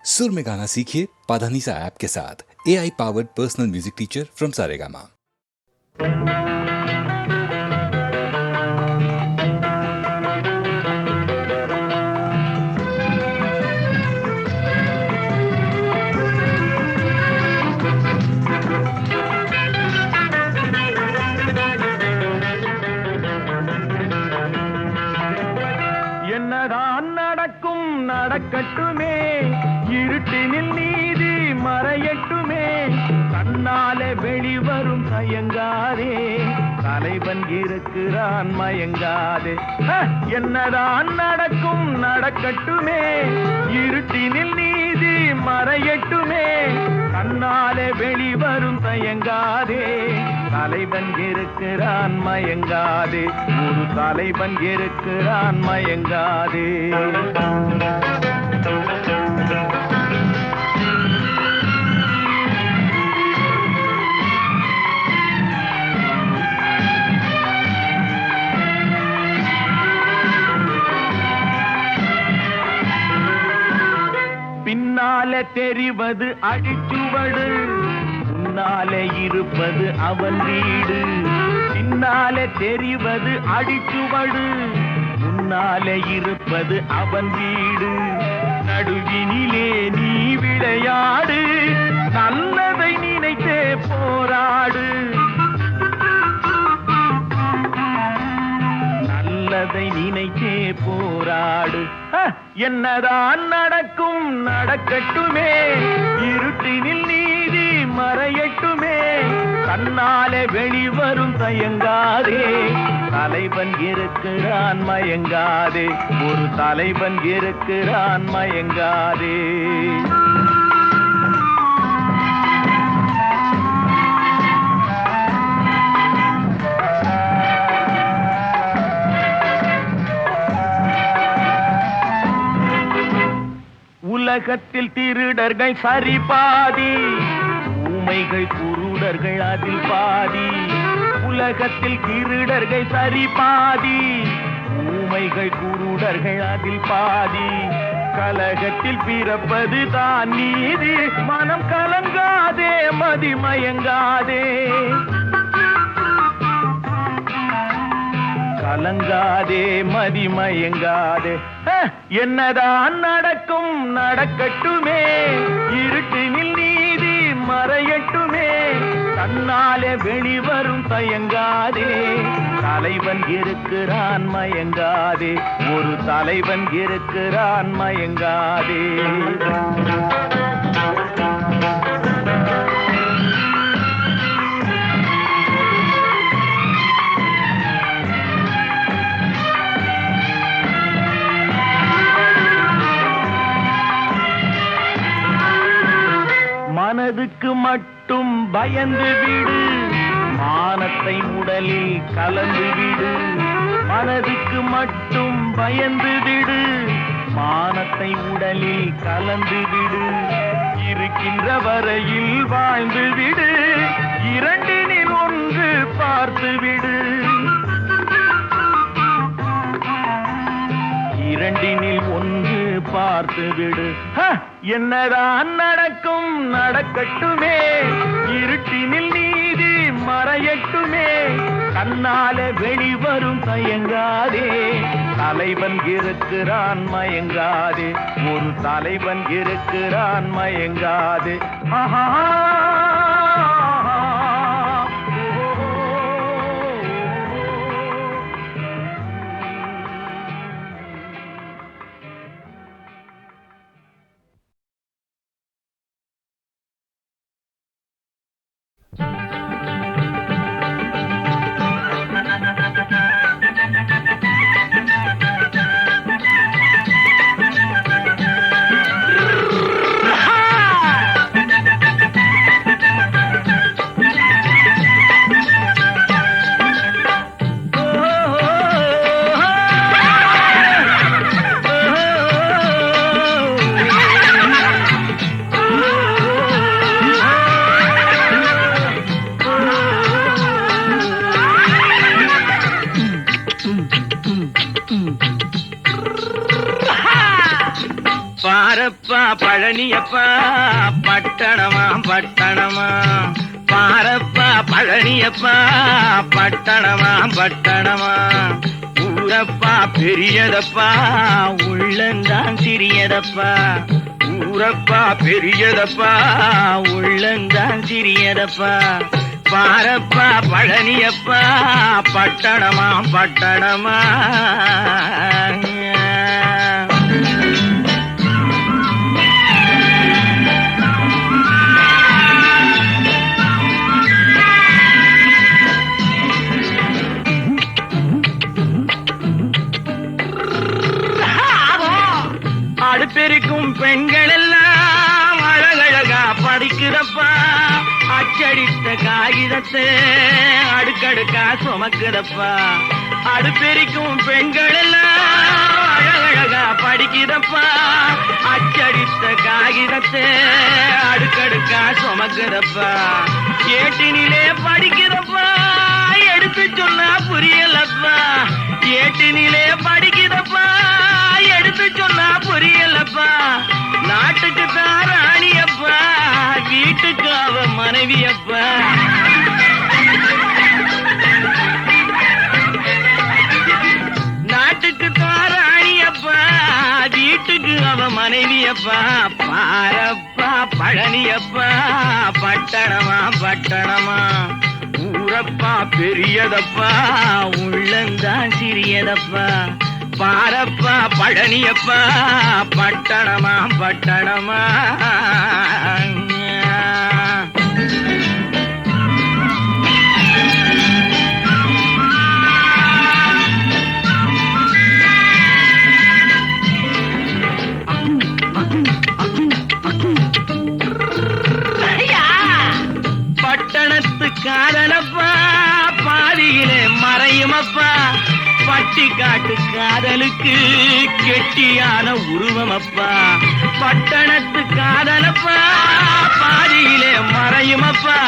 सुर में गाना सीखिए पाधानीसा ऐप के साथ। AI powered personal music teacher from Saregama. என்னதான் நடக்கும் நடக்கட்டுமே, இருட்டினில் நீதி மறையட்டுமே, கண்ணாலே வெளிவரும் தயங்காதே, தலைவன் இருக்கிறான் மயங்காதே. என்னதான் நடக்கும் நடக்கட்டுமே, இருட்டினில் நீதி மறையட்டுமே, கண்ணாலே வெளிவரும் தயங்காதே, தலைவன் இருக்கிறான் மயங்காதே, ஒரு தலைவன் இருக்கிறான் மயங்காதே. பின்னாலே தெரிவது அடிச்சுவடு, முன்னாலே இருப்பது அவன் வீடு. பின்னாலே தெரிவது அடிச்சுவடு, முன்னாலே இருப்பது அவன் வீடு. நடுவினிலே நீ விளையாடு, நல்லதை நினைத்தே போராடு, நல்லதை நினைத்தே போராடு. என்னதான் நடக்கும் நடக்கட்டுமே, இருட்டினில் நீதி மறையட்டுமே, கண்ணாலே வெளிவரும் தயங்காதே, தலைவன் இருக்கிறான் மயங்காதே, ஒரு தலைவன் இருக்கிறான் மயங்காதே. உலகத்தில் திருடர்கள் சரி பாதி, ஊமைகள் குருடர்கள் அதில் பாதி. உலகத்தில் திருடர்கள் சரி பாதி, ஊமைகள் குருடர்கள் அதில் பாதி. கலகத்தில் பிறப்பது தான் நீதி, மனம் கலங்காதே மதிமயங்காதே, கலங்காதே மதிமயங்காதே. என்னதான் நடக்கும் நடக்கட்டுமே, இருட்டினில் நீதி மறையட்டுமே, கண்ணாலே வெளிவரும் தயங்காதே, தலைவன் இருக்கிறான் மயங்காதே, ஒரு தலைவன் இருக்கிறான் மயங்காதே. மனதுக்கு மட்டும் பயந்து விடு, மானத்தை உடலில் கலந்து விடு. மனதுக்கு மட்டும் பயந்து விடு, மானத்தை உடலில் கலந்து விடு. இருக்கின்ற வரையில் வாழ்ந்து விடு, இரண்டினில் ஒன்று பார்த்து விடு, இரண்டினில் ஒன்று பார்த்து விடு. என்னதான் நடக்கும் நடக்கட்டுமே, இருட்டினில் நீதி மறையட்டுமே, கண்ணாலே வெளிவரும் தயங்காதே, தலைவன் இருக்கிறான் மயங்காதே, ஒரு தலைவன் இருக்கிறான் மயங்காதே. ஆஹா பழனியப்பா பட்டணமா பட்டணமா பாரப்பா பழனியப்பா பட்டணமா பட்டணமா ஊரப்பா பெரியதப்பா உள்ளந்தான் சிறியதப்பா ஊரப்பா பெரியதப்பா உள்ளந்தான் சிறியதப்பா பாரப்பா பழனியப்பா பட்டணமா பட்டணமா அடுப்பெருக்கும் பெண்கள் எல்லாம் அழகழகா படிக்கிறப்பா அச்சடித்த காகிதத்தை அடுக்கடுக்கா சுமக்குதப்பா அடுப்பெருக்கும் பெண்கள் எல்லாம் அழகழகா படிக்கிறப்பா அச்சடித்த காகிதத்தை அடுக்கடுக்கா சுமக்குதப்பா ஏட்டினிலே படிக்கிறப்பா எடுத்து சொன்னா புரியலப்பா ஏட்டினிலே படிக்கிறப்பா எடுத்து சொன்னா புரியலப்பா நாட்டுக்கு தான் ராணியப்பா வீட்டுக்கு அவ மனைவியப்பா நாட்டுக்கு தான் ராணியப்பா வீட்டுக்கு அவ மனைவியப்பா பாரப்பா பழனியப்பா பட்டணமா பட்டணமா ஊரப்பா பெரியதப்பா உள்ளந்தான் சிறியதப்பா பாரப்பா பழனியப்பா பட்டணமா பட்டணமா பட்டணத்து காதலப்பா பாதியிலே மறையுமப்பா பட்டி காட்டு காதலுக்கு கெட்டியான உருவமப்பா பட்டணத்து காதலப்பா பாதியிலே மறையுமப்பா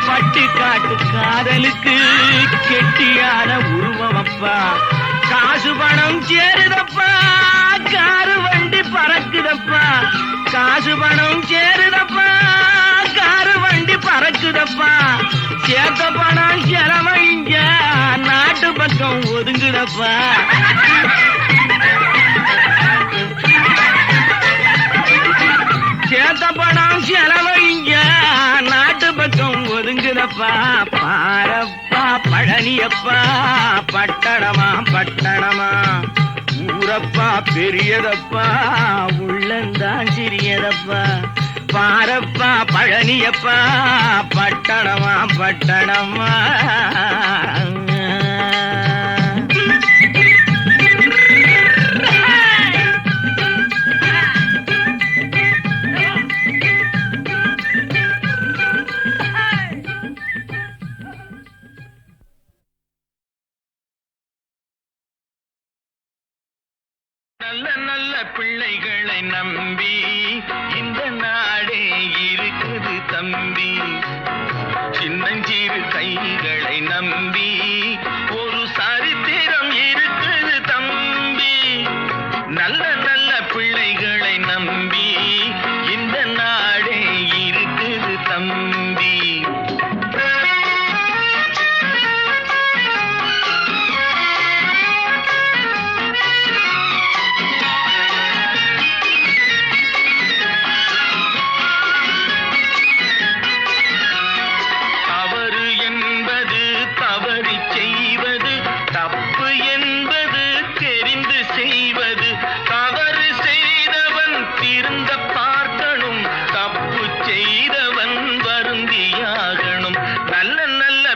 பட்டி காட்டு காதலுக்கு கெட்டியான உருவமப்பா காசு பணம் சேருதப்பா காரு வண்டி பறக்குதப்பா காசு பணம் சேருதப்பா காரு வண்டி பறக்குதப்பா சேர்த்த பணம் செலவழிஞ்ச நாட்டு பக்கம் ஒதுங்குதப்பா சேர்த்த பணம் செலவழிஞ்ச நாட்டு பக்கம் ஒதுங்குதப்பா பாரப்பா பழனியப்பா பட்டணமா பட்டணமா ஊரப்பா பெரியதப்பா உள்ளந்தான் சிறியதப்பா பாரப்பா பழனியப்பா பட்டணமா பட்டணமா நல்ல நல்ல பிள்ளைகளை நம்பி இந்த நாடே இருக்குது தம்பி சின்னஞ்சிறு கைகளை நம்பி ஒரு சரித்திரம் இருக்குது தம்பி நல்ல நல்ல பிள்ளைகளை நம்பி இந்த நாடே இருக்குது தம்பி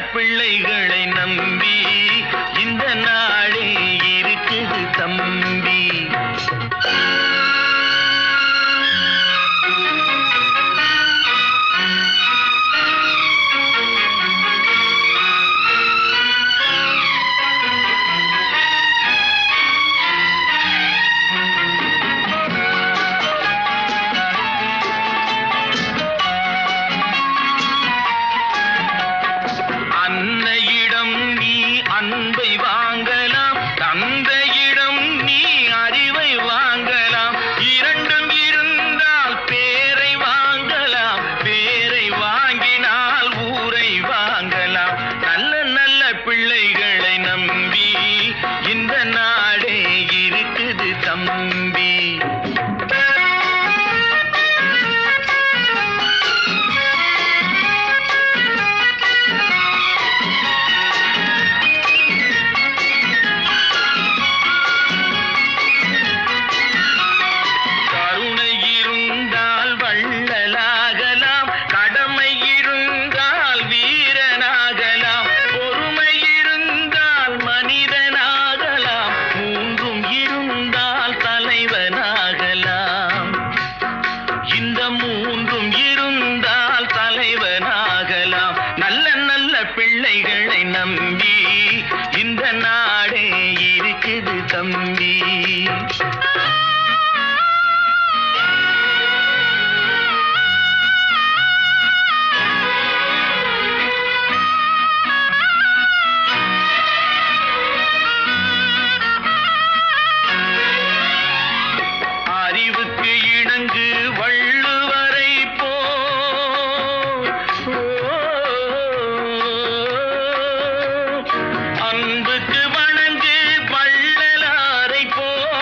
பிள்ளைகளை நம்பி இந்த நாடே இருக்குது தம்பி இந்த மூன்றும் இருந்தால் தலைவனாகலாம். நல்ல நல்ல பிள்ளைகளை நம்பி இந்த நாடே இருக்குது தம்பி. அறிவுக்கு இணங்கு வள்ளுவரை போல், அன்புக்கு வணங்கு வள்ளலாரை போல்,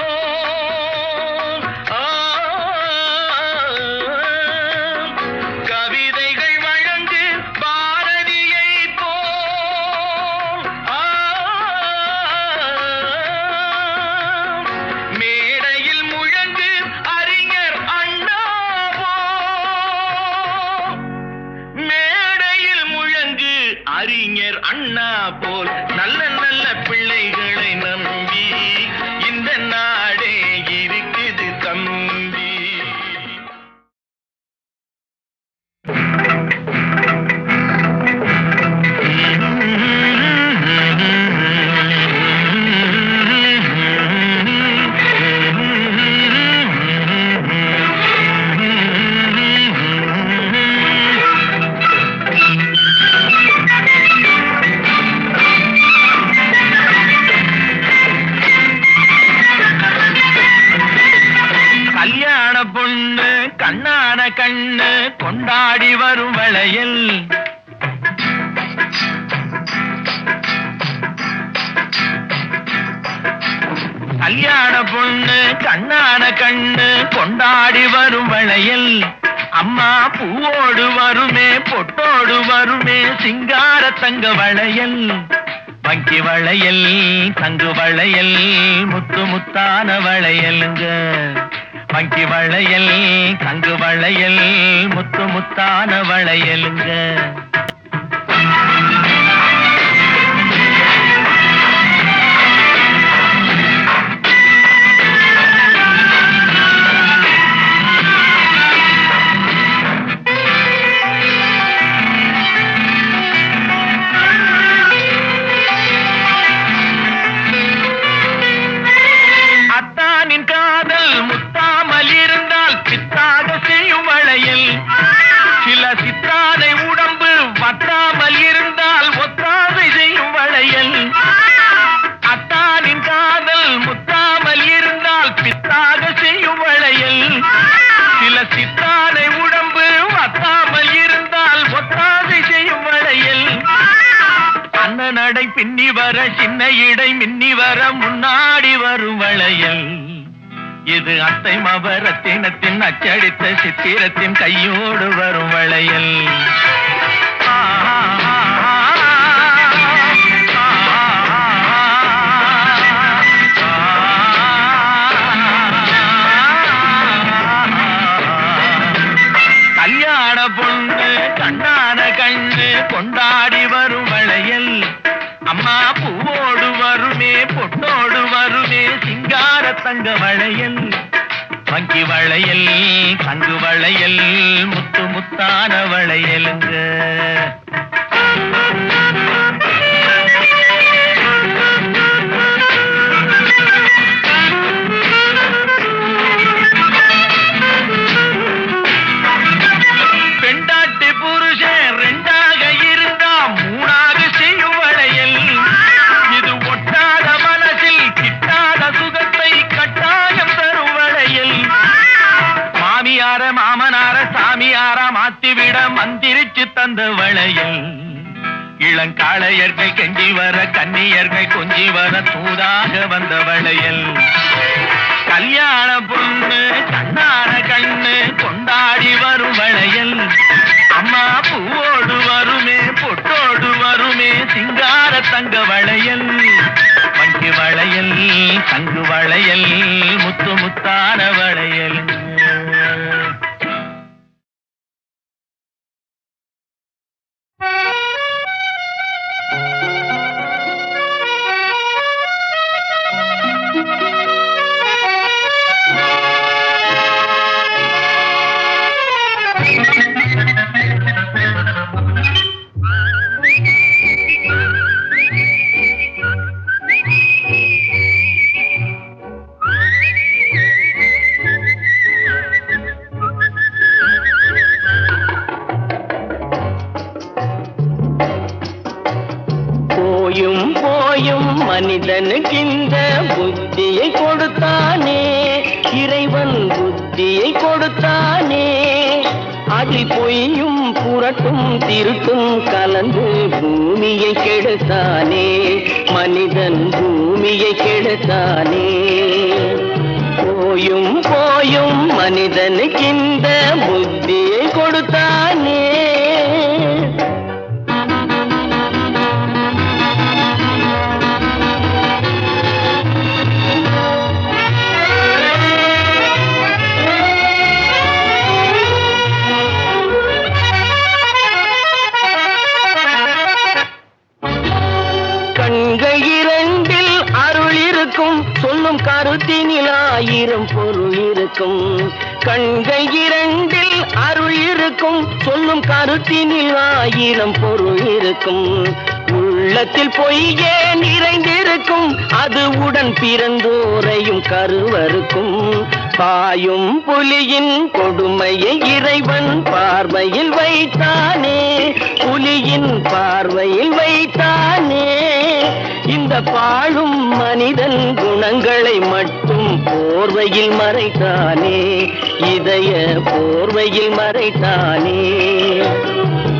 கவிதைகள் வழங்கு பாரதியை போல், மேடையில் முழங்கு அறிஞர் அண்ணா போல், மேடையில் முழங்கு அறிஞர் அண்ணா போல் நல்ல நல்ல பிள்ளைகளை நம்பி இந்த நாடே இருக்குது தம்பி. கல்யாண பொண்ணு கண்ணான கண்ணு கொண்டாடி வரும் வளையல், கல்யாண பொண்ணு கண்ணான கண்ணு கொண்டாடி வரும் வளையல், அம்மா பூவோடு வருமே பொட்டோடு வருமே சிங்கார தங்க வளையல், வங்கி வளையல் தங்கு வளையல் முத்து முத்தான வளையலுங்க, வங்கி வளையல் தங்கு வளையல் முத்து முத்தான வளையலுங்க. அத்தானின் காதல் முத்தாமல் இருந்தால் பித்தாக செய்யும் வளையல், சில சித்தானை உடம்பு வத்தாமல் இருந்தால் ஒத்தாதை செய்யும் வளையல், அத்தானின் காதல் முத்தாமல் இருந்தால் பித்தாக செய்யும் வளையல், சில சித்தானை உடம்பு வத்தாமல் இருந்தால் ஒத்தாதை செய்யும் வளையல், அண்ண நடை பின்னி வர சின்ன இடை மின்னி வர முன்னாடி வரும் வளையல், இது அத்தை மபரத்தினத்தின் அச்சடித்த சித்திரத்தின் கையோடு வரும் வளையல். கல்யாண பொண்ணு கண்ணான கண்ணு கொண்டாடி வரும் வளையல், அம்மா பூவோடு வருமே பொட்டோடு வருமே சிங்கார தங்க வளையல், வங்கி வளையல் தங்கு வளையல் முத்து முத்தான வளையலுங்க. பெண்டாட்டி புருஷன் ரெண்டாக இருந்தா மூணாக செய்யும் வளையல், இது ஒட்டாத மனசில் கிட்டாத சுகத்தை கட்டாயம் தரும் வளையல், மாமியார மாமனார சாமியார மாத்திவிட மந்திரிச்சு தந்த வளையல், இளங்காளையர்கள் கெஞ்சி வர கன்னியர்கள் கொஞ்சி வர தூதாக வந்த வளையல், கல்யாண பொண்ணு கண்ணான கண்ணு கொண்டாடி வரும் வளையல், அம்மா பூவோடு வருமே பொட்டோடு வருமே சிங்கார தங்க வளையல், வங்கி வளையல் தங்கு வளையல் முத்து முத்தான வளையல். போயும் போயும் மனிதனுக்கு இந்த புத்தியை கொடுத்தானே, இறைவன் புத்தியை கொடுத்தானே. அதில் பொய்யும் புரட்டும் திருட்டும் கலந்து பூமியை கெடுத்தானே, மனிதன் பூமியை கெடுத்தானே. போயும் போயும் மனிதனுக்கு இந்த புத்தியை கொடுத்தானே. கண்கள் இரண்டில் அருள் இருக்கும், சொல்லும் கருத்தினில் ஆயிரம் பொருள் இருக்கும். கண்கள் இரண்டில் அருள் இருக்கும், சொல்லும் கருத்தினில் ஆயிரம் பொருள் இருக்கும். உள்ளத்தில் பொய்யே நிறைந்திருக்கும், அது உடன் பிறந்தோரையும் கருவருக்கும். பாயும் புலியின் கொடுமையை இறைவன் பார்வையில் வைத்தானே, புலியின் பார்வையில் வைத்தானே. இந்த பாழும் மனிதன் குணங்களை மட்டும் போர்வையில் மறைத்தானே, இதய போர்வையில் மறைத்தானே.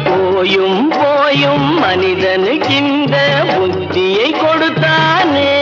போயும் போயும் மனிதனுக்கு இந்த புத்தியை கொடுத்தானே.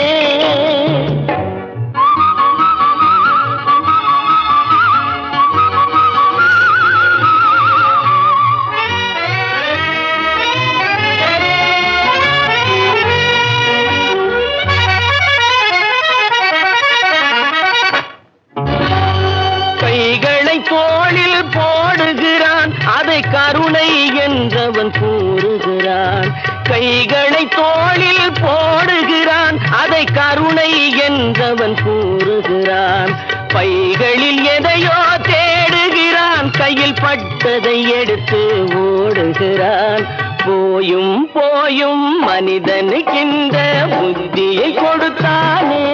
கைகளை தோளில் போடுகிறான், அதை கருணை என்றவன் கூறுகிறான். கைகளை தோளில் போடுகிறான், அதை கருணை என்றவன் கூறுகிறான். பைகளில் எதையோ தேடுகிறான், கையில் பட்டதை எடுத்து ஓடுகிறான். போயும் போயும் மனிதனுக்கு இந்த புத்தியை கொடுத்தானே,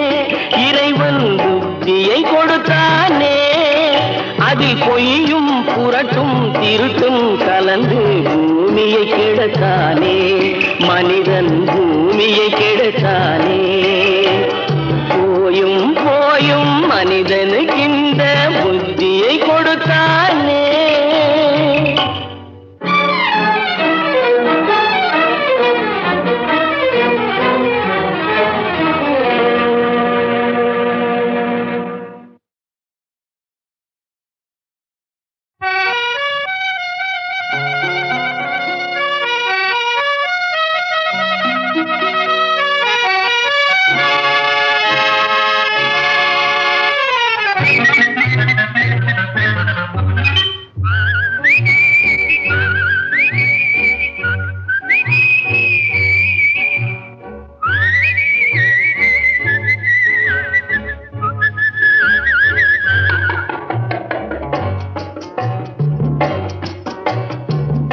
இறைவன் புத்தியை கொடுத்தானே. அதில் பொய்யும் புரட்டும் திருட்டும் கலந்து பூமியை கெடுத்தானே, மனிதன் பூமியை கெடுத்தானே. போயும் போயும் மனிதனுக்கு இந்த புத்தியை கொடுத்தானே.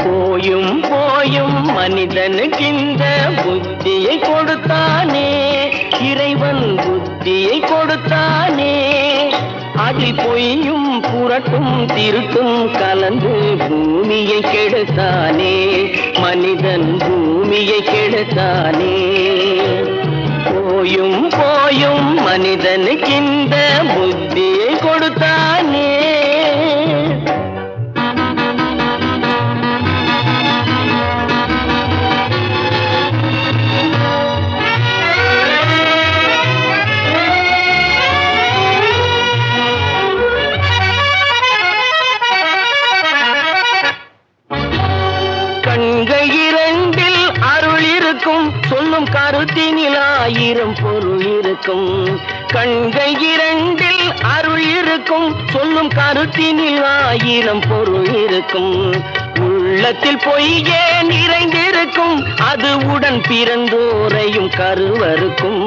போயும் போயும் மனிதனுக்கு இந்த புத்தியை கொடுத்தானே, இறைவன் புத்தியை கொடுத்தானே. அதில் பொய்யும் புரட்டும் திருட்டும் கலந்து பூமியை கெடுத்தானே, மனிதன் பூமியை கெடுத்தானே. போயும் போயும் மனிதனுக்கு இந்த புத்தியை கொடுத்தானே. கண்கள் இரண்டில் அருள் இருக்கும், சொல்லும் கருத்தினில் ஆயிரம் பொருள் இருக்கும். கண்கள் இரண்டில் அருள் இருக்கும், சொல்லும் கருத்தினில் ஆயிரம் பொருள் இருக்கும். உள்ளத்தில் பொய்யே நிறைந்திருக்கும், அது உடன் பிறந்தோரையும் கருவருக்கும்.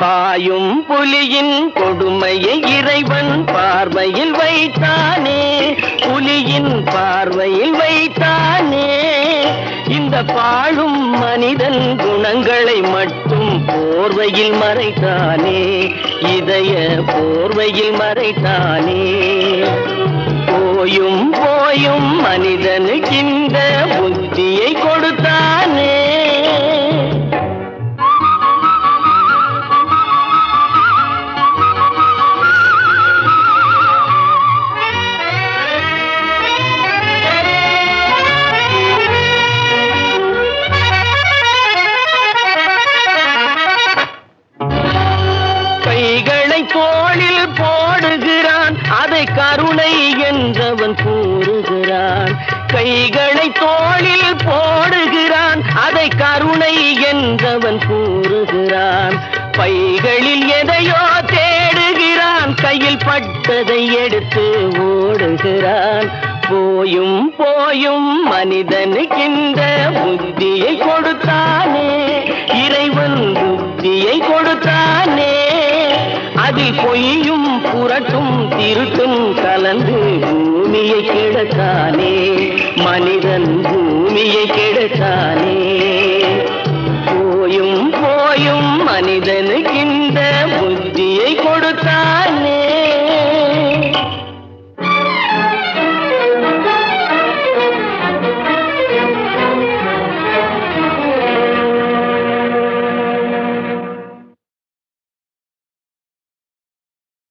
பாயும் புலியின் கொடுமையை இறைவன் பார்வையில் வைத்தானே, புலியின் பார்வையில் வைத்தானே. இந்த பாழும் மனிதன் குணங்களை மட்டும் போர்வையில் மறைத்தானே, இதய போர்வையில் மறைத்தானே. போயும் போயும் மனிதனுக்கு இந்த புத்தியை கொடுத்தானே. கூறுகிறான். கைகளை தோளில் போடுகிறான், அதை கருணை என்றவன் கூறுகிறான். பைகளில் எதையோ தேடுகிறான், கையில் பட்டதை எடுத்து ஓடுகிறான். போயும் போயும் மனிதனுக்கின்ற புத்தியை கொடுத்தானே, இறைவன் புத்தியை கொடுத்தானே. அதில் பொய்யும் புரட்டும் திருட்டும் கலந்து பூமியை கெடுத்தானே, மனிதன் பூமியை கெடுத்தானே. போயும் போயும் மனிதனுக்கு